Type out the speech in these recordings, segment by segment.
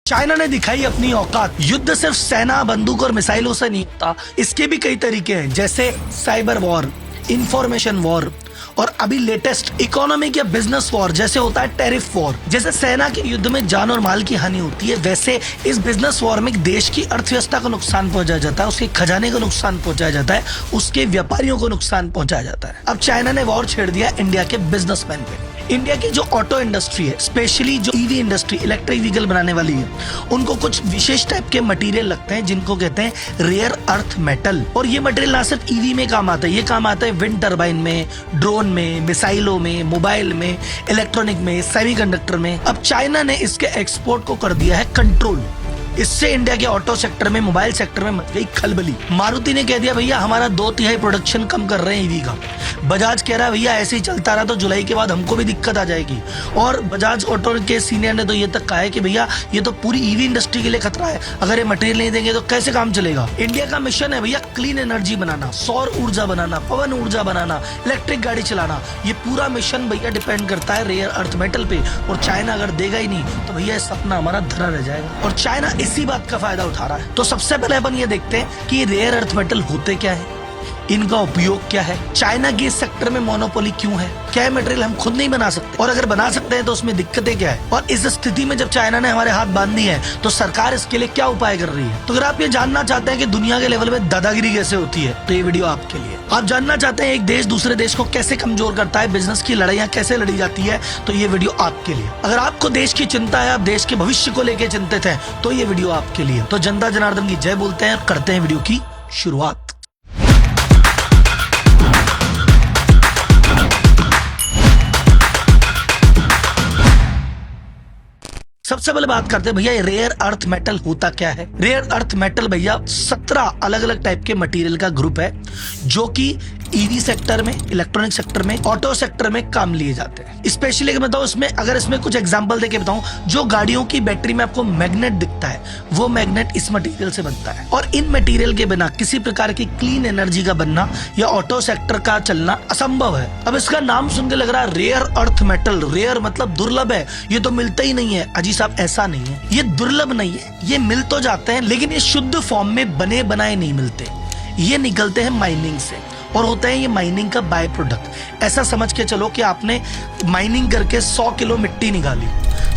China ने दिखाई अपनी औकात। युद्ध सिर्फ सेना, बंदूक और मिसाइलों से नहीं होता, इसके भी कई तरीके हैं, जैसे साइबर वॉर, इंफॉर्मेशन वॉर और अभी लेटेस्ट इकोनॉमिक या बिजनेस वॉर जैसे होता है टैरिफ वॉर। जैसे सेना के युद्ध में जान और माल की हानि होती है, वैसे इस बिजनेस वॉर में देश की अर्थव्यवस्था को नुकसान पहुंचाया जाता है, उसके खजाने को नुकसान पहुंचाया जाता है, उसके व्यापारियों को नुकसान पहुंचाया जाता है। अब चाइना ने वॉर छेड़ दिया इंडिया के बिजनेसमैन पे। इंडिया की जो ऑटो इंडस्ट्री है, स्पेशली जो ईवी इंडस्ट्री, इलेक्ट्रिक व्हीकल बनाने वाली है, उनको कुछ विशेष टाइप के मटेरियल लगते हैं जिनको कहते हैं रेयर अर्थ मेटल। और ये मटेरियल ना सिर्फ ईवी में काम आता है, ये काम आता है विंड टर्बाइन में, ड्रोन में, मिसाइलों में, मोबाइल में, इलेक्ट्रॉनिक में, सेमीकंडक्टर में। अब चाइना ने इसके एक्सपोर्ट को कर दिया है कंट्रोल। इससे इंडिया के ऑटो सेक्टर में, मोबाइल सेक्टर में मच गई खलबली। मारुति ने कह दिया भैया हमारा 2/3 प्रोडक्शन कम कर रहे हैं ईवी का। बजाज कह रहा है भैया ऐसे ही चलता रहा तो जुलाई के बाद हमको भी दिक्कत आ जाएगी। और बजाज ऑटो के सीनियर ने तो ये तक कहा है कि भैया ये तो पूरी ईवी इंडस्ट्री के लिए खतरा है, अगर ये मटेरियल नहीं देंगे तो कैसे काम चलेगा। इंडिया का मिशन है भैया क्लीन एनर्जी बनाना, सौर ऊर्जा बनाना, पवन ऊर्जा बनाना, इलेक्ट्रिक गाड़ी चलाना। ये पूरा मिशन भैया डिपेंड करता है रेयर अर्थ मेटल पे। और चाइना अगर देगा ही नहीं तो भैया सपना हमारा धरा रह जाएगा। और चाइना इसी बात का फायदा उठा रहा है। तो सबसे पहले अपन ये देखते हैं कि रेयर अर्थ मेटल होते क्या है, इनका उपयोग क्या है, चाइना के इस सेक्टर में मोनोपोली क्यों है, क्या मटेरियल हम खुद नहीं बना सकते, और अगर बना सकते हैं तो उसमें दिक्कतें क्या है, और इस स्थिति में जब चाइना ने हमारे हाथ बांध दिए हैं तो सरकार इसके लिए क्या उपाय कर रही है। तो अगर आप ये जानना चाहते हैं कि दुनिया के लेवल में दादागिरी कैसे होती है तो ये वीडियो आपके लिए। आप जानना चाहते हैं एक देश दूसरे देश को कैसे कमजोर करता है, बिजनेस की लड़ाइयाँ कैसे लड़ी जाती है, तो ये वीडियो आपके लिए। अगर आपको देश की चिंता है, आप देश के भविष्य को लेकर चिंतित है, तो ये वीडियो आपके लिए। तो जनता जनार्दन की जय बोलते हैं और करते हैं वीडियो की शुरुआत। सबसे पहले बात करते हैं भैया रेयर अर्थ मेटल होता क्या है। रेयर अर्थ मेटल भैया 17 अलग अलग टाइप के मटेरियल का ग्रुप है जो कि ईवी सेक्टर में, इलेक्ट्रॉनिक सेक्टर में, ऑटो सेक्टर में काम लिए जाते हैं। स्पेशली बताऊं इसमें, अगर इसमें कुछ एग्जांपल देके बताऊं, जो गाड़ियों की बैटरी में आपको मैग्नेट दिखता है वो मैग्नेट इस मटेरियल से बनता है। और इन मटेरियल के बिना किसी प्रकार की क्लीन एनर्जी का बनना या ऑटो सेक्टर का चलना असंभव है। अब इसका नाम सुन के लग रहा है रेयर अर्थ मेटल। रेयर मतलब दुर्लभ है, ये तो मिलता ही नहीं है। अजी साहब ऐसा नहीं है, ये दुर्लभ नहीं है, ये मिल तो जाते हैं लेकिन ये शुद्ध फॉर्म में बने बनाए नहीं मिलते। ये निकलते हैं माइनिंग से और होता है ये माइनिंग का बाय प्रोडक्ट। ऐसा समझ के चलो कि आपने माइनिंग करके 100 किलो मिट्टी निकाली,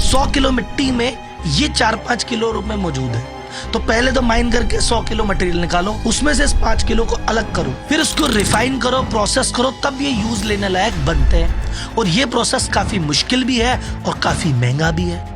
100 किलो मिट्टी में ये 4-5 किलो रूप में मौजूद है। तो पहले तो माइन करके 100 किलो मटेरियल निकालो, उसमें से 5 किलो को अलग करो, फिर उसको रिफाइन करो, प्रोसेस करो, तब ये यूज लेने लायक बनते हैं। और ये प्रोसेस काफी मुश्किल भी है और काफी महंगा भी है।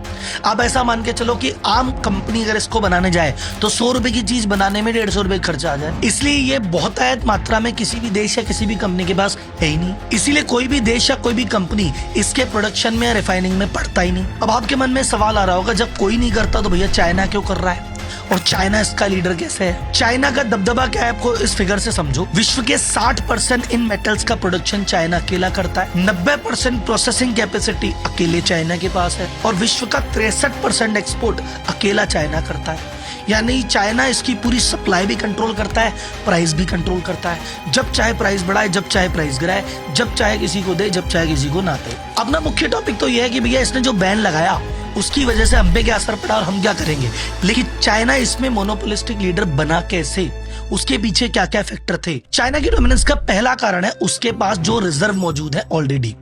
अब ऐसा मान के चलो कि आम कंपनी अगर इसको बनाने जाए तो 100 रुपए की चीज बनाने में 150 रुपए खर्चा आ जाए। इसलिए ये बहुतायत मात्रा में किसी भी देश या किसी भी कंपनी के पास है ही नहीं। इसीलिए कोई भी देश या कोई भी कंपनी इसके प्रोडक्शन में या रिफाइनिंग में पड़ता ही नहीं। अब आपके मन में सवाल आ रहा होगा, जब कोई नहीं करता तो भैया चाइना क्यों कर रहा है और चाइना इसका लीडर कैसे है। चाइना का दबदबा क्या है आपको इस फिगर से समझो। विश्व के 60% इन मेटल्स का प्रोडक्शन चाइना अकेला करता है, 90% प्रोसेसिंग कैपेसिटी अकेले चाइना के पास है और विश्व का 63% एक्सपोर्ट अकेला चाइना करता है। यानी चाइना इसकी पूरी सप्लाई भी कंट्रोल करता है, प्राइस भी कंट्रोल करता है। जब चाहे प्राइस बढ़ाए, जब चाहे प्राइस गिराए, जब चाहे किसी को दे, जब चाहे किसी को ना दे। अपना मुख्य टॉपिक तो यह है कि भैया इसने जो बैन लगाया उसकी वजह से हम पे क्या असर पड़ा और हम क्या करेंगे। लेकिन चाइना इसमें मोनोपोलिस्टिक लीडर बना कैसे, उसके पीछे क्या क्या फैक्टर थे। चाइना की डोमिनेंस का पहला कारण है उसके पास जो रिजर्व मौजूद है ऑलरेडी।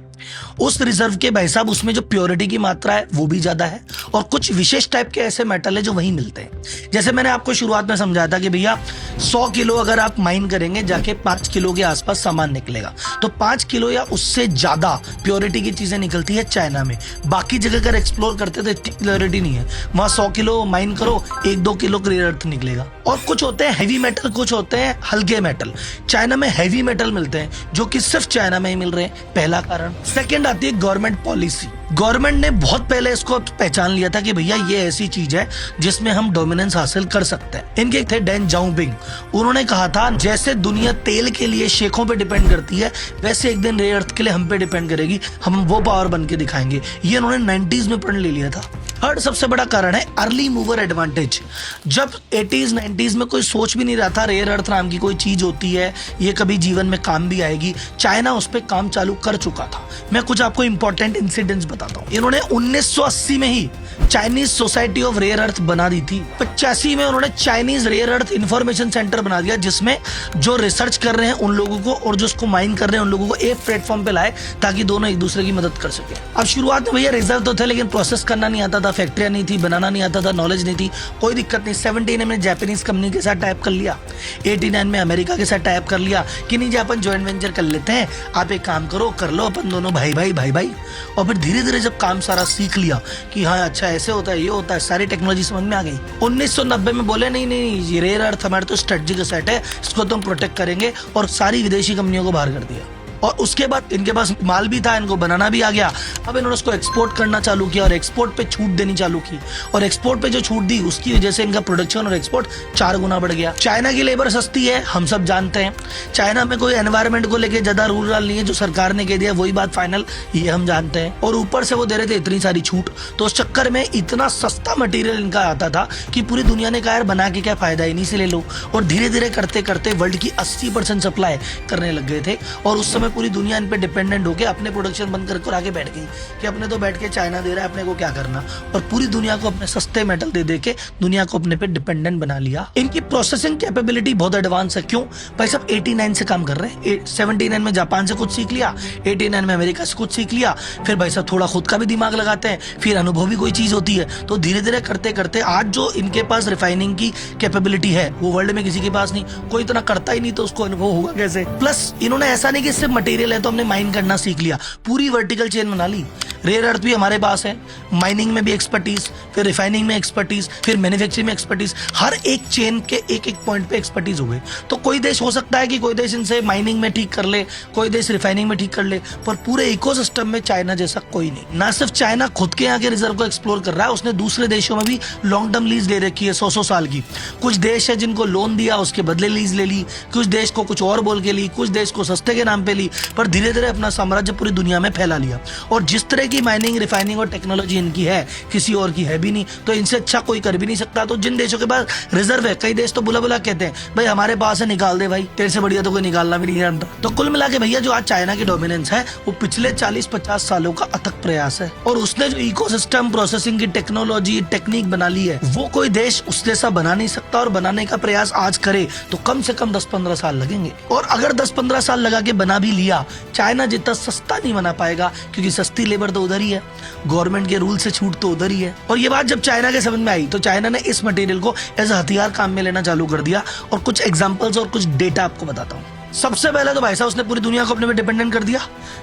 उस रिजर्व के भाई साहब उसमें जो प्योरिटी की मात्रा है वो भी ज्यादा है और कुछ विशेष टाइप के ऐसे मेटल है जो वहीं मिलते हैं। जैसे मैंने आपको शुरुआत में समझाया था कि भैया 100 किलो अगर आप माइन करेंगे जाके 5 किलो के आसपास सामान निकलेगा, तो 5 किलो या उससे ज्यादा प्योरिटी की चीजें निकलती है चाइना में। बाकी जगह अगर एक्सप्लोर करते तो इतनी प्योरिटी नहीं है। वहां 100 किलो माइन करो, 1-2 किलो रेयर अर्थ निकलेगा। और कुछ होते हैं हैवी मेटल, कुछ होते हैं हल्के मेटल। चाइना में हैवी मेटल मिलते हैं जो कि सिर्फ चाइना में ही मिल रहे हैं, पहला कारण। सेकेंड आती है गवर्नमेंट पॉलिसी। गवर्नमेंट ने बहुत पहले इसको पहचान लिया था कि भैया ये ऐसी चीज है जिसमें हम डोमिनेंस हासिल कर सकते हैं। इनके थे डेन जाओपिंग। उन्होंने कहा था जैसे दुनिया तेल के लिए शेखों पे डिपेंड करती है वैसे एक दिन रेयर अर्थ के लिए हम पे डिपेंड करेगी, हम वो पावर बन के दिखाएंगे। ये उन्होंने 90s में प्रण ले लिया था। थर्ड सबसे बड़ा कारण है अर्ली मूवर एडवांटेज। जब 80s 90s में कोई सोच भी नहीं रहा था रेयर अर्थ नाम की कोई चीज होती है, ये कभी जीवन में काम भी आएगी, चाइना उस पर काम चालू कर चुका था। मैं कुछ आपको इंपॉर्टेंट इंसिडेंट्स बताता हूँ। इन्होंने 1980 में ही Chinese society of rare earth बना दी थी। 85 में उन्होंने Chinese rare earth information centre बना दिया, जिसमें जो रिसर्च कर रहे हैं उन लोगों को और जो उसको माइन कर रहे हैं उन लोगों को एक प्लेटफॉर्म पे लाए ताकि दोनों एक दूसरे की मदद कर सके। अब शुरुआत में भैया रिजर्व तो थे, लेकिन प्रोसेस करना नहीं आता था, फैक्ट्रियां नहीं थी, बनाना नहीं आता था, नॉलेज नहीं थी, कोई दिक्कत नहीं। 79 में जापानीज कंपनी के साथ टाइप कर लिया, 89 में अमेरिका के साथ टाइप कर लिया कि नहीं जी अपन ज्वाइंट वेंचर कर लेते हैं, आप एक काम करो, कर लो अपन दोनों भाई भाई भाई भाई। और फिर धीरे धीरे जब काम सारा सीख लिया कि हाँ अच्छा ऐसे होता है, ये होता है, सारी टेक्नोलॉजी समझ में आ गई। 1990 में बोले नहीं नहीं ये रेयर अर्थ हमारे तो स्ट्रेटजिक एसेट है, इसको तो हम प्रोटेक्ट करेंगे, और सारी विदेशी कंपनियों को बाहर कर दिया। और उसके बाद इनके पास माल भी था, इनको बनाना भी आ गया। अब इन्होंने उसको एक्सपोर्ट करना चालू किया और एक्सपोर्ट पे छूट देनी चालू की, और एक्सपोर्ट पे जो छूट दी उसकी वजह से इनका प्रोडक्शन और एक्सपोर्ट 4 गुना बढ़ गया। चाइना की लेबर सस्ती है, हम सब जानते हैं। चाइना में कोई एनवायरमेंट को लेकर ज्यादा रूल नहीं है, जो सरकार ने कह दिया वही बात फाइनल, ये हम जानते हैं। और ऊपर से वो दे रहे थे इतनी सारी छूट, तो उस चक्कर में इतना सस्ता मटेरियल इनका आता था कि पूरी दुनिया ने कहा यार बना के क्या फायदा, इन्हीं से ले लो। और धीरे धीरे करते करते वर्ल्ड की 80% सप्लाई करने लग गए थे, और उस समय पूरी दुनिया इन पे डिपेंडेंट होकर अपने प्रोडक्शन बंद कर आगे बैठ गई कि अपने तो बैठ के चाइना दे रहा है, अपने को क्या करना। और पूरी दुनिया को अपने सस्ते मेटल दे दे के दुनिया को अपने पे डिपेंडेंट बना लिया। इनकी प्रोसेसिंग कैपेबिलिटी बहुत एडवांस है। क्यों भाई साहब 89 से काम कर रहे हैं, 79 में जापान से कुछ सीख लिया, 89 में अमेरिका से कुछ सीख लिया, फिर भाई साहब थोड़ा खुद का भी दिमाग लगाते हैं, फिर अनुभव भी कोई चीज होती है, तो धीरे धीरे करते करते आज जो इनके पास रिफाइनिंग की कैपेबिलिटी है वो वर्ल्ड में किसी के पास नहीं, कोई इतना करता ही नहीं, तो उसको अनुभव होगा कैसे। प्लस इन्होंने ऐसा नहीं कि सिर्फ मटेरियल है तो हमने माइन करना सीख लिया, पूरी वर्टिकल चेन बना ली। रेयर अर्थ भी हमारे पास है, माइनिंग में भी एक्सपर्टीज, फिर रिफाइनिंग में एक्सपर्टीज, फिर मैन्युफैक्चरिंग में एक्सपर्टीज, हर एक चेन के एक एक पॉइंट पे एक्सपर्टीज हो गई। तो कोई देश हो सकता है कि कोई देश इनसे माइनिंग में ठीक कर ले, कोई देश रिफाइनिंग में ठीक कर ले, पर पूरे इकोसिस्टम में चाइना जैसा कोई नहीं। ना सिर्फ चाइना खुद के यहाँ के रिजर्व को एक्सप्लोर कर रहा है, उसने दूसरे देशों में भी लॉन्ग टर्म लीज ले रखी है 100-100 साल की। कुछ देश है जिनको लोन दिया, उसके बदले लीज ले ली, कुछ देश को कुछ और बोल के ली, कुछ देश को सस्ते के नाम पे ली, पर धीरे धीरे अपना साम्राज्य पूरी दुनिया में फैला लिया। और जिस तरह की माइनिंग, रिफाइनिंग और टेक्नोलॉजी इनकी है, किसी और की है भी नहीं, तो इनसे अच्छा कोई कर भी नहीं सकता। तो जिन देशों के पास रिजर्व है, कई देश तो बुला बुला कहते हैं भाई हमारे पास है, निकाल दे भाई, तेरे से बढ़िया तो कोई निकालना भी नहीं जानता। तो कुल मिला के भैया जो आज चाइना की डोमिनेंस है वो पिछले 40-50 सालों का अथक प्रयास है, और उसने जो इकोसिस्टम, प्रोसेसिंग की टेक्नोलॉजी, टेक्निक बना ली है, वो कोई देश उस जैसा बना नहीं सकता। और बनाने का प्रयास आज करे तो कम से कम 10-15 साल लगेंगे, और अगर 10-15 साल लगा के बना भी लिया, चाइना जितना सस्ता नहीं बना पाएगा, क्योंकि सस्ती लेबर तो उधर ही है, गवर्नमेंट के रूल से छूट तो उधर ही है। और ये बात जब चाइना के समझ में आई तो चाइना ने इस मटेरियल को एज हथियार काम में लेना चालू कर दिया। और कुछ एग्जांपल्स और कुछ डेटा आपको बताता हूँ। सबसे पहले तो भाई साहब उसने पूरी दुनिया को अपने पे डिपेंडेंट कर दिया,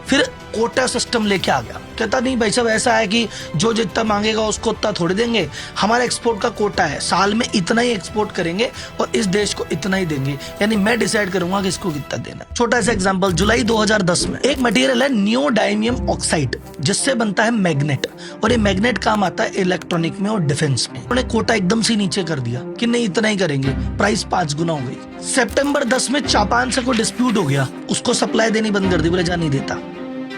फिर कोटा सिस्टम लेके आ गया। कहता नहीं भाई साहब ऐसा है कि जो जितना मांगेगा उसको उतना थोड़ी देंगे, हमारा एक्सपोर्ट का कोटा है, साल में इतना ही एक्सपोर्ट करेंगे और इस देश को इतना ही देंगे, यानी मैं डिसाइड करूंगा कि इसको कितना देना। छोटा सा एग्जांपल, जुलाई 2010 में एक मटेरियल है नियोडाइमियम ऑक्साइड, जिससे बनता है मैग्नेट, और ये मैग्नेट काम आता है इलेक्ट्रॉनिक में और डिफेंस में। उन्होंने कोटा एकदम से नीचे कर दिया कि नहीं इतना ही करेंगे, प्राइस 5 गुना हो गई। सितंबर 10 में जापान से कोई डिस्प्यूट हो गया, उसको सप्लाई देनी बंद कर दी, बोले जा नहीं देता।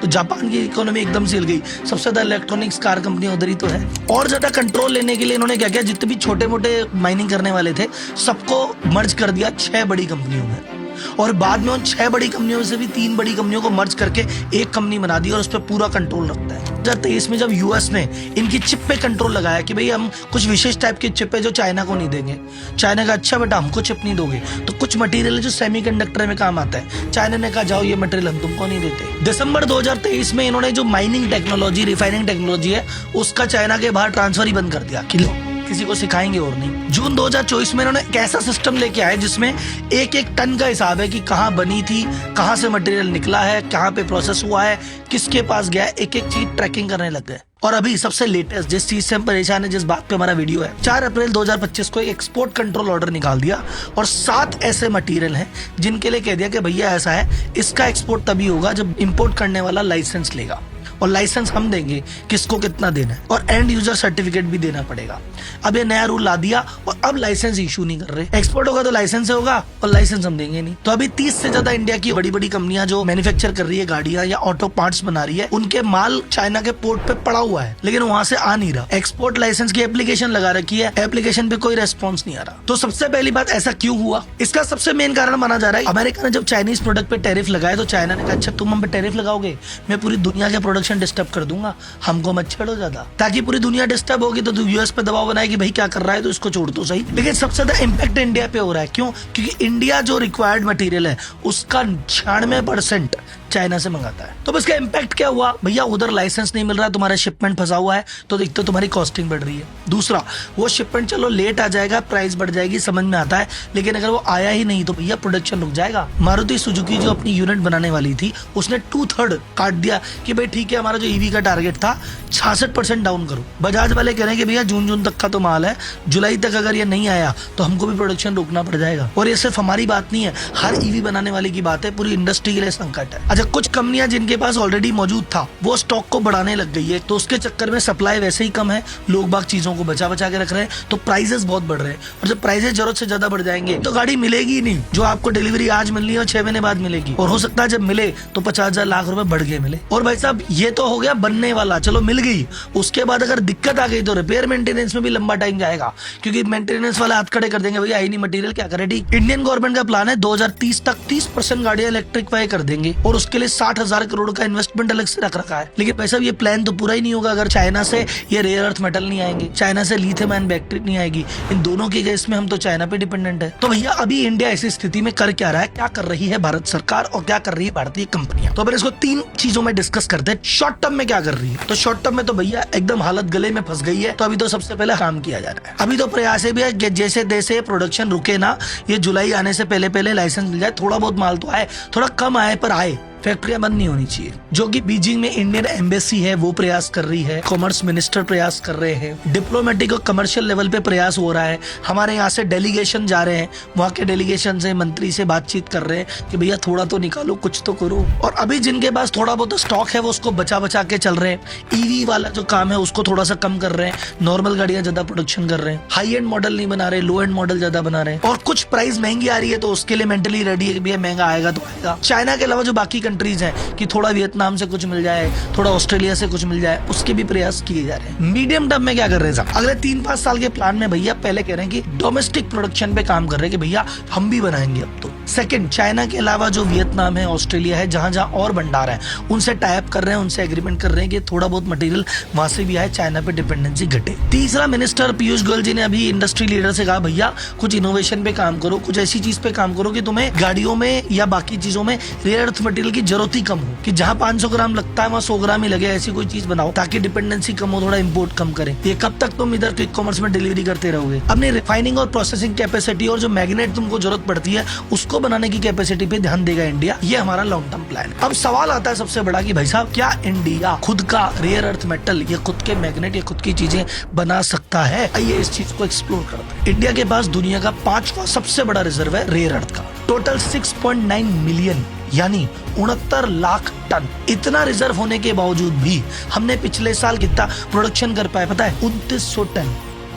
तो जापान की इकोनॉमी एकदम से हिल गई, सबसे ज्यादा इलेक्ट्रॉनिक्स कार कंपनियां उधर ही तो है। और ज्यादा कंट्रोल लेने के लिए इन्होंने क्या किया, जितने भी छोटे मोटे माइनिंग करने वाले थे सबको मर्ज कर दिया 6 बड़ी कंपनियों में, और बाद में उन 6 बड़ी कंपनियों से भी 3 बड़ी कंपनियों को मर्ज करके एक कंपनी बना दी, और उस पर पूरा कंट्रोल रखता है। 2023 में जब यूएस ने इनकी चिप पे कंट्रोल लगाया कि भाई हम कुछ विशेष टाइप की चिप है जो चाइना को नहीं देंगे, चाइना का अच्छा बेटा हमको चिप नहीं दोगे, तो कुछ मटेरियल है जो सेमीकंडक्टर में काम आता है, चाइना ने कहा जाओ ये मटेरियल हम तुमको नहीं देते। दिसंबर 2023 में इन्होंने जो माइनिंग टेक्नोलॉजी, रिफाइनिंग टेक्नोलॉजी है, उसका चाइना के बाहर ट्रांसफर ही बंद कर दिया कि किसी को सिखाएंगे और नहीं। जून 2024 में इन्होंने एक ऐसा सिस्टम लेके आए जिसमें एक एक टन का हिसाब है कि कहाँ बनी थी, कहाँ से मटेरियल निकला है, कहाँ पे प्रोसेस हुआ है, किसके पास गया है, एक एक चीज ट्रैकिंग करने लग गए। और अभी सबसे लेटेस्ट जिस चीज से हम परेशान है, जिस बात पे हमारा वीडियो है, 4 अप्रैल 2025 को एक एक्सपोर्ट कंट्रोल ऑर्डर निकाल दिया, और 7 ऐसे मटेरियल हैं जिनके लिए कह दिया कि भैया ऐसा है, इसका एक्सपोर्ट तभी होगा जब इंपोर्ट करने वाला लाइसेंस लेगा, और लाइसेंस हम देंगे किसको कितना देना है, और एंड यूजर सर्टिफिकेट भी देना पड़ेगा। अब ये नया रूल ला दिया, और अब लाइसेंस इशू नहीं कर रहे, एक्सपोर्ट होगा तो लाइसेंस से होगा, और लाइसेंस हम देंगे नहीं। तो अभी 30 से ज्यादा इंडिया की बड़ी बड़ी कंपनियां जो मैन्युफैक्चर कर रही है गाड़ियां या ऑटो पार्ट्स बना रही है, उनके माल चाइना के पोर्ट पे पड़ा हुआ है, लेकिन वहां से आ नहीं रहा। एक्सपोर्ट लाइसेंस की एप्लीकेशन लगा रखी है, एप्लीकेशन पे कोई रेस्पॉन्स नहीं आ रहा। तो सबसे पहली बात, ऐसा क्यों हुआ, इसका सबसे मेन कारण माना जा रहा है अमेरिका ने जब चाइनीज प्रोडक्ट पे टैरिफ लगाया, तो चाइना ने कहा अच्छा तुम हम पे टैरिफ लगाओगे, मैं पूरी दुनिया के प्रोडक्शन प्रोडक्शन डिस्टर्ब कर दूंगा, हमको मत छेड़ो ज्यादा, ताकि पूरी दुनिया डिस्टर्ब होगी तो यूएस पे दबाव बनाए कि भाई क्या कर रहा है तो इसको छोड़ दो सही। लेकिन सबसे ज्यादा इम्पैक्ट इंडिया पे हो रहा है, क्यों? क्योंकि इंडिया जो रिक्वायर्ड मटेरियल है उसका 96% चाइना से मंगाता है। तो इसका इम्पैक्ट क्या हुआ भैया? उधर लाइसेंस नहीं मिल रहा, तुम्हारा शिपमेंट फंसा हुआ है, तो एक तो तुम्हारी कॉस्टिंग बढ़ रही है, दूसरा वो शिपमेंट चलो लेट आ जाएगा, प्राइस बढ़ जाएगी, समझ में आता है, लेकिन अगर वो आया ही नहीं तो भैया प्रोडक्शन रुक जाएगा। मारुति सुजुकी जो अपनी यूनिट बनाने वाली थी उसने 2/3 काट दिया कि भाई ठीक है, हमारा जो ईवी का टारगेट था 66% डाउन करो। बजाज वाले कह रहे हैं कि भैया जून तक का तो माल है, जुलाई तक अगर ये नहीं आया तो हमको भी प्रोडक्शन रोकना पड़ जाएगा। और ये सिर्फ हमारी बात नहीं है, हर ईवी बनाने वाले की बात है, पूरी इंडस्ट्री के लिए संकट है। अच्छा, कुछ कंपनियां जिनके पास ऑलरेडी मौजूद था वो स्टॉक को बढ़ाने लग गई है, तो उसके चक्कर में सप्लाई वैसे ही कम है, लोग बाग चीजों को बचा बचा के रख रहे हैं, तो प्राइसेस बहुत बढ़ रहे हैं। और जब प्राइसेस जरूरत से ज्यादा बढ़ जाएंगे तो गाड़ी मिलेगी ही नहीं। जो आपको डिलीवरी आज मिलनी है और 6 महीने बाद मिलेगी, और हो सकता है जब मिले तो 50,000 लाख रुपए बढ़ गए मिले। और भाई साहब ये तो हो गया बनने वाला, चलो मिल गई, उसके बाद अगर दिक्कत आ गई तो रिपेयर मेंटेनेंस में भी लंबा टाइम जाएगा, क्योंकि मेंटेनेंस वाला हाथ खड़े कर देंगे, भैया आई नहीं मटेरियल, क्या करे। ठीक, इंडियन गवर्नमेंट का प्लान है 2030 तक 30% गाड़ियां इलेक्ट्रिफाई कर देंगे, और उसके लिए 60,000 करोड़ का इन्वेस्टमेंट अलग से रख रखा है। लेकिन भाई साहब ये प्लान तो पूरा ही नहीं होगा अगर चाइना से ये रेयर अर्थ मेटल नहीं आएंगे, चाइना से लिथियम आयन बैटरी नहीं आएगी। इन दोनों के केस में हम तो चाइना पे डिपेंडेंट है। तो भैया अभी इंडिया ऐसी स्थिति में कर क्या रहा है, क्या कर रही है भारत सरकार और क्या कर रही है भारतीय कंपनियां, तो फिर इसको 3 चीजों में डिस्कस करते हैं। शॉर्ट टर्म में क्या कर रही है, तो शॉर्ट टर्म में तो भैया एकदम हालत गले में फंस गई है, तो अभी तो सबसे पहले काम किया जा रहा है। अभी तो प्रयास है भैया जैसे तैसे प्रोडक्शन रुके ना, ये जुलाई आने से पहले लाइसेंस मिल जाए, थोड़ा बहुत माल तो आए, थोड़ा कम आए पर आए, फैक्ट्रियां बंद नहीं होनी चाहिए। जो कि बीजिंग में इंडियन एम्बेसी है वो प्रयास कर रही है, कॉमर्स मिनिस्टर प्रयास कर रहे हैं, डिप्लोमेटिक और कमर्शियल लेवल पे प्रयास हो रहा है। हमारे यहाँ से डेलीगेशन जा रहे हैं, वहाँ के डेलीगेशन से मंत्री से बातचीत कर रहे हैं कि भैया थोड़ा तो निकालो, कुछ तो करो। और अभी जिनके पास थोड़ा बहुत स्टॉक है वो उसको बचा बचा के चल रहे हैं। ईवी वाला जो काम है उसको थोड़ा सा कम कर रहे हैं, नॉर्मल गाड़ियां ज्यादा प्रोडक्शन कर रहे हैं, हाई एंड मॉडल नहीं बना रहे, लो एंड मॉडल ज्यादा बना रहे हैं। और कुछ प्राइस महंगी आ रही है तो उसके लिए मेंटली रेडी है कि भैया महंगा आएगा तो आएगा। चाइना के अलावा जो बाकी कंट्रीज हैं कि थोड़ा वियतनाम से कुछ मिल जाए, थोड़ा ऑस्ट्रेलिया से कुछ मिल जाए, उसके भी प्रयास किए जा रहे हैं। मीडियम टर्म में क्या कर रहे हैं साहब, अगले 3-5 साल के प्लान में भैया पहले कह रहे हैं कि डोमेस्टिक प्रोडक्शन पे काम कर रहे हैं कि भैया हम भी बनाएंगे अब तो। सेकंड, चाइना के अलावा जो वियतनाम है, ऑस्ट्रेलिया है, जहां जहां और भंडार है उनसे टाई अप कर रहे हैं, उनसे एग्रीमेंट कर रहे हैं कि थोड़ा बहुत मटेरियल वहां से भी आए, चाइना पे डिपेंडेंसी घटे। तीसरा, मिनिस्टर पीयूष गोयल जी ने अभी इंडस्ट्री लीडर से कहा भैया कुछ इनोवेशन पे काम करो, कुछ ऐसी चीज पे काम करो कि तुम्हें गाड़ियों में या बाकी चीजों में रेयर अर्थ मटेरियल की जरूरत ही कम हो, कि जहां 500 ग्राम लगता है वहां 100 ग्राम ही लगे, ऐसी कोई चीज बनाओ ताकि डिपेंडेंसी कम हो, थोड़ा इंपोर्ट कम करें। ये कब तक तुम इधर क्विक कॉमर्स में डिलीवरी करते रहोगे? अपनी रिफाइनिंग और प्रोसेसिंग कैपेसिटी और जो मैग्नेट तुमको जरूरत पड़ती है उसको बनाने की कैपेसिटी पे ध्यान देगा इंडिया। ये हमारा लॉन्ग टर्म प्लान है। अब सवाल आता है सबसे बड़ा कि भाई साहब क्या इंडिया खुद का रेयर अर्थ मेटल, ये खुद के मैग्नेट, ये खुद की चीजें बना सकता है? आइए इस चीज को एक्सप्लोर करते हैं। इंडिया के पास दुनिया का 5वां सबसे बड़ा रिजर्व है रेयर अर्थ का, टोटल 6.9 मिलियन यानी 69 लाख टन। इतना रिजर्व होने के बावजूद भी हमने पिछले साल कितना प्रोडक्शन कर पाए पता है? 2900 टन।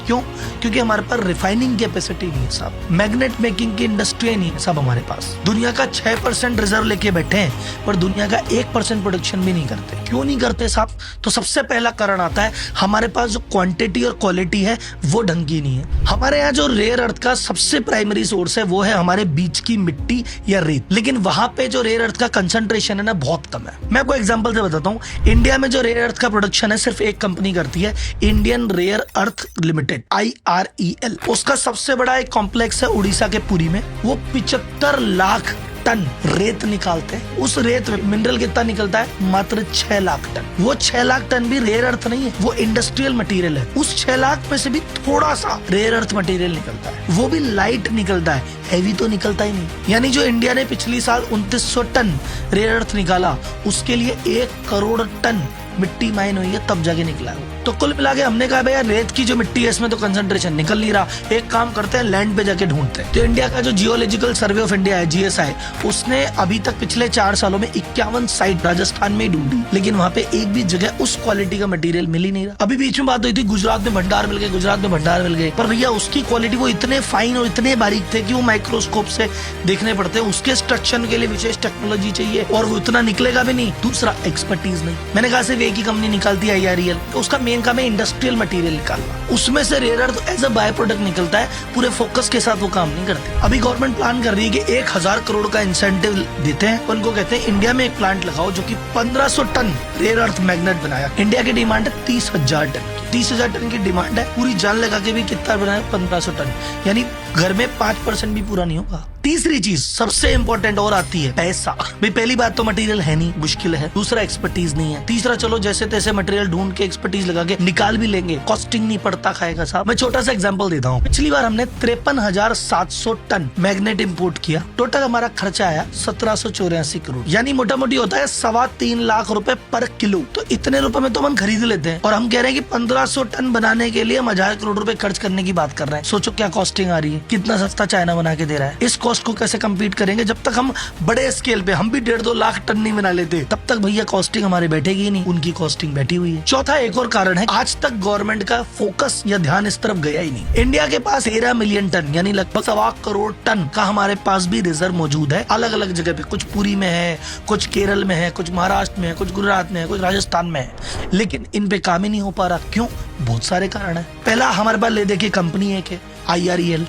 क्यों? क्योंकि हमारे पास रिफाइनिंग कैपेसिटी नहीं है साहब, मैग्नेट मेकिंग की इंडस्ट्री नहीं है साहब हमारे पास। दुनिया का 6% रिजर्व लेके बैठे हैं पर दुनिया का 1% प्रोडक्शन भी नहीं करते। क्यों नहीं करते साहब? तो सबसे पहला कारण आता है हमारे पास जो क्वांटिटी और क्वालिटी है वो ढंग की नहीं है। हमारे यहाँ जो रेयर अर्थ का सबसे प्राइमरी सोर्स है वो है हमारे बीच की मिट्टी या रेत, लेकिन वहां पे जो रेयर अर्थ का कंसंट्रेशन है ना बहुत कम है। मैं आपको एग्जांपल से बताता हूँ, इंडिया में जो रेयर अर्थ का प्रोडक्शन है सिर्फ एक कंपनी करती है, Indian rare earth limited, IREL। उसका सबसे बड़ा एक कॉम्प्लेक्स है उड़ीसा के पुरी में, वो 75 लाख टन रेत निकालते हैं। उस रेत में मिनरल कितना निकलता है? मात्र 6 लाख टन। वो 6 लाख टन भी रेयर अर्थ नहीं है, वो इंडस्ट्रियल मटेरियल है। उस 6 लाख में से भी थोड़ा सा रेयर अर्थ मटेरियल निकलता है, वो भी लाइट निकलता है, हैवी तो निकलता ही नहीं। यानी जो इंडिया ने पिछली साल 2900 टन रेयर अर्थ निकाला उसके लिए 1 करोड़ टन मिट्टी माइन हुई है तब जाके निकला है। तो कुल मिला के हमने कहा भैया रेत की जो मिट्टी है इसमें तो कंसंट्रेशन निकल नहीं रहा, एक काम करते हैं लैंड पे जाके ढूंढते हैं। तो इंडिया का जो जियोलॉजिकल सर्वे ऑफ इंडिया है GSI, उसने अभी तक पिछले 4 सालों में 51 साइट राजस्थान में ढूंढी, लेकिन वहाँ पे एक भी जगह उस क्वालिटी का मटेरियल मिल ही नहीं रहा। अभी बीच में बात हुई थी गुजरात में भंडार मिल गए, गुजरात में भंडार मिल गए, पर भैया उसकी क्वालिटी वो इतने फाइन और इतने बारीक थे कि वो माइक्रोस्कोप से देखने पड़ते हैं, उसके स्ट्रक्चर के लिए विशेष टेक्नोलॉजी चाहिए और वो इतना निकलेगा भी नहीं। दूसरा, एक्सपर्टीज नहीं। मैंने कहा सिर्फ एक ही कंपनी निकालती है IREL, तो उसका मेन काम है इंडस्ट्रियल मटेरियल निकालना, उसमें से rare earth as a by product निकलता है। पूरे फोकस के साथ वो काम नहीं करते। अभी गवर्नमेंट प्लान कर रही है कि 1000 करोड़ का इंसेंटिव देते हैं, उनको कहते हैं इंडिया में एक प्लांट लगाओ जो कि 1500 टन रेयर अर्थ मैग्नेट बनाया। इंडिया की डिमांड है 30,000 टन की, 30,000 टन की डिमांड है। पूरी जान लगा के भी कितना बनाया, 1500 टन, यानी घर में 5% भी पूरा नहीं होगा। तीसरी चीज सबसे इंपॉर्टेंट और आती है पैसा। भाई पहली बात तो मटेरियल है नहीं, मुश्किल है। दूसरा एक्सपर्टीज नहीं है। तीसरा चलो जैसे तैसे मटेरियल ढूंढ के एक्सपर्टीज लगा के निकाल भी लेंगे, कॉस्टिंग नहीं पड़ता खाएगा साहब। मैं छोटा सा एग्जांपल देता हूँ। पिछली बार हमने 53,700 टन मैग्नेट इंपोर्ट किया। टोटल हमारा खर्चा आया 1784 करोड़, यानी मोटा मोटी होता है 3.25 लाख रुपए पर किलो। तो इतने रुपए में तो हम खरीद लेते हैं, और हम कह रहे हैं कि 1500 टन बनाने के लिए हम 1000 करोड़ रुपए खर्च करने की बात कर रहे हैं। सोचो क्या कॉस्टिंग आ रही है, कितना सस्ता चाइना बना के दे रहा है। इस कॉस्ट को कैसे कम्पीट करेंगे? जब तक हम बड़े स्केल पे हम भी 1.5-2 लाख टन नहीं बना लेते, तब तक भैया कॉस्टिंग हमारे बैठेगी नहीं, उनकी कॉस्टिंग बैठी हुई है। चौथा एक और कारण है, आज तक गवर्नमेंट का फोकस या ध्यान इस तरफ गया ही नहीं। इंडिया के पास 13 मिलियन टन यानी लगभग 1.25 करोड़ टन का हमारे पास भी रिजर्व मौजूद है, अलग अलग जगह पे। कुछ पुरी में है, कुछ केरल में है, कुछ महाराष्ट्र में है, कुछ गुजरात में है, कुछ राजस्थान में है, लेकिन इन पे काम ही नहीं हो पा रहा। क्यों? बहुत सारे कारण है। पहला, हमारे पास ले देखिए कंपनी एक है IREL,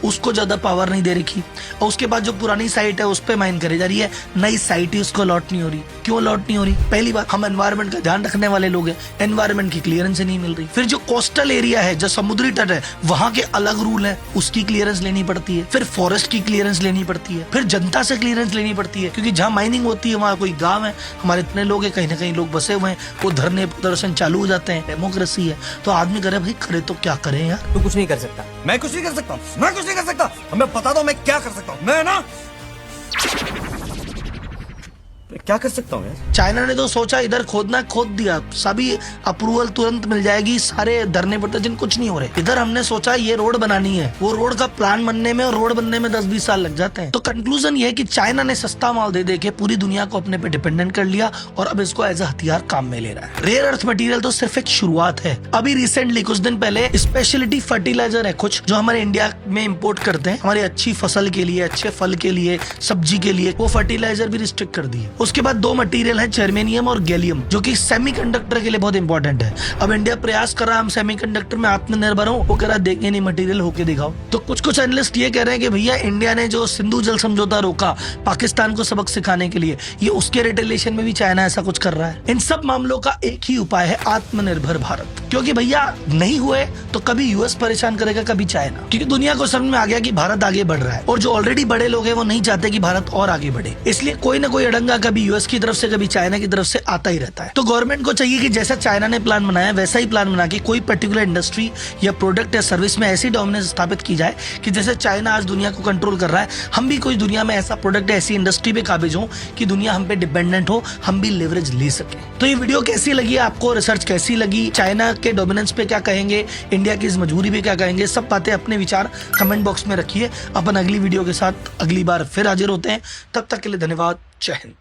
उसको ज्यादा पावर नहीं दे रखी, और उसके बाद जो पुरानी साइट है उस पे माइन करी जा रही है, नई साइट ही उसको अलॉट नहीं हो रही। क्यों अलॉट नहीं हो रही? पहली बात, हम एनवायरनमेंट का ध्यान रखने वाले लोग हैं, एनवायरनमेंट की क्लियरेंस नहीं मिल रही। फिर जो कोस्टल एरिया है, जो समुद्री तट है, वहां के अलग रूल है, उसकी क्लियरेंस लेनी पड़ती है। फिर फॉरेस्ट की क्लियरेंस लेनी पड़ती है, फिर जनता से क्लियरेंस लेनी पड़ती है, क्योंकि जहाँ माइनिंग होती है वहाँ कोई गाँव है, हमारे इतने लोग हैं, कहीं ना कहीं लोग बसे हुए हैं, वो धरने प्रदर्शन चालू हो जाते हैं। डेमोक्रेसी है, तो आदमी करे भाई, करे तो क्या करे यार। तू कुछ नहीं कर सकता, मैं कुछ नहीं कर सकता, मैं कुछ नहीं कर सकता। हमें बता दो मैं क्या कर सकता हूँ। मैं क्या कर सकता हूँ यार? चाइना ने तो सोचा इधर खोदना, खोद दिया, सभी अप्रूवल तुरंत मिल जाएगी, सारे धरने प्रदर्शन कुछ नहीं हो रहे। इधर हमने सोचा ये रोड बनानी है, वो रोड का प्लान बनने में और रोड बनने में 10-20 साल लग जाते हैं। तो कंक्लूजन ये है कि चाइना ने सस्ता माल दे दे के पूरी दुनिया को अपने पे डिपेंडेंट कर लिया, और अब इसको एज अ हथियार काम में ले रहा है। रेयर अर्थ मटेरियल तो सिर्फ एक शुरुआत है। अभी रिसेंटली कुछ दिन पहले स्पेशलिटी फर्टिलाइजर है कुछ, जो हमारे इंडिया में इम्पोर्ट करते हैं हमारी अच्छी फसल के लिए, अच्छे फल के लिए, सब्जी के लिए, वो फर्टिलाइजर भी रिस्ट्रिक्ट कर दिए। उसके बाद 2 मटेरियल है, जर्मेनियम और गैलियम, जो कि सेमीकंडक्टर के लिए बहुत इंपॉर्टेंट है। अब इंडिया प्रयास कर रहा है हम सेमीकंडक्टर में आत्मनिर्भर हो, वो कह रहा देंगे नहीं मटेरियल, होके दिखाओ। तो कुछ एनालिस्ट ये कह रहे हैं कि भैया इंडिया ने जो सिंधु जल समझौता रोका पाकिस्तान को सबक सिखाने के लिए, ये उसके रिटेलिएशन में भी चाइना ऐसा कुछ कर रहा है। इन सब मामलों का एक ही उपाय है, आत्मनिर्भर भारत। क्योंकि भैया नहीं हुए तो कभी यूएस परेशान करेगा, कभी चाइना, क्योंकि दुनिया को समझ में आ गया कि भारत आगे बढ़ रहा है, और जो ऑलरेडी बड़े लोग हैं वो नहीं चाहते कि भारत और आगे बढ़े। इसलिए कोई ना कोई अड़ंगा कभी यूएस की तरफ से, कभी चाइना की तरफ से आता ही रहता है। तो गवर्नमेंट को चाहिए कि जैसा चाइना ने प्लान बनाया वैसा ही प्लान बना के कोई पर्टिकुलर इंडस्ट्री या प्रोडक्ट या सर्विस में ऐसी डोमिनेंस स्थापित की जाए कि जैसे चाइना आज दुनिया को कंट्रोल कर रहा है, हम भी कोई दुनिया में ऐसा प्रोडक्ट, ऐसी इंडस्ट्री पे काबिज हो कि दुनिया हम पे डिपेंडेंट हो, हम भी लेवरेज ले सके। तो ये वीडियो कैसी लगी आपको, रिसर्च कैसी लगी, चाइना के डोमिनेंस पे क्या कहेंगे, इंडिया की इस मजबूरी पे क्या कहेंगे, सब बातें अपने विचार कमेंट बॉक्स में रखिए। अपन अगली वीडियो के साथ अगली बार फिर हाजिर होते हैं, तब तक के लिए धन्यवाद। जय हिंद।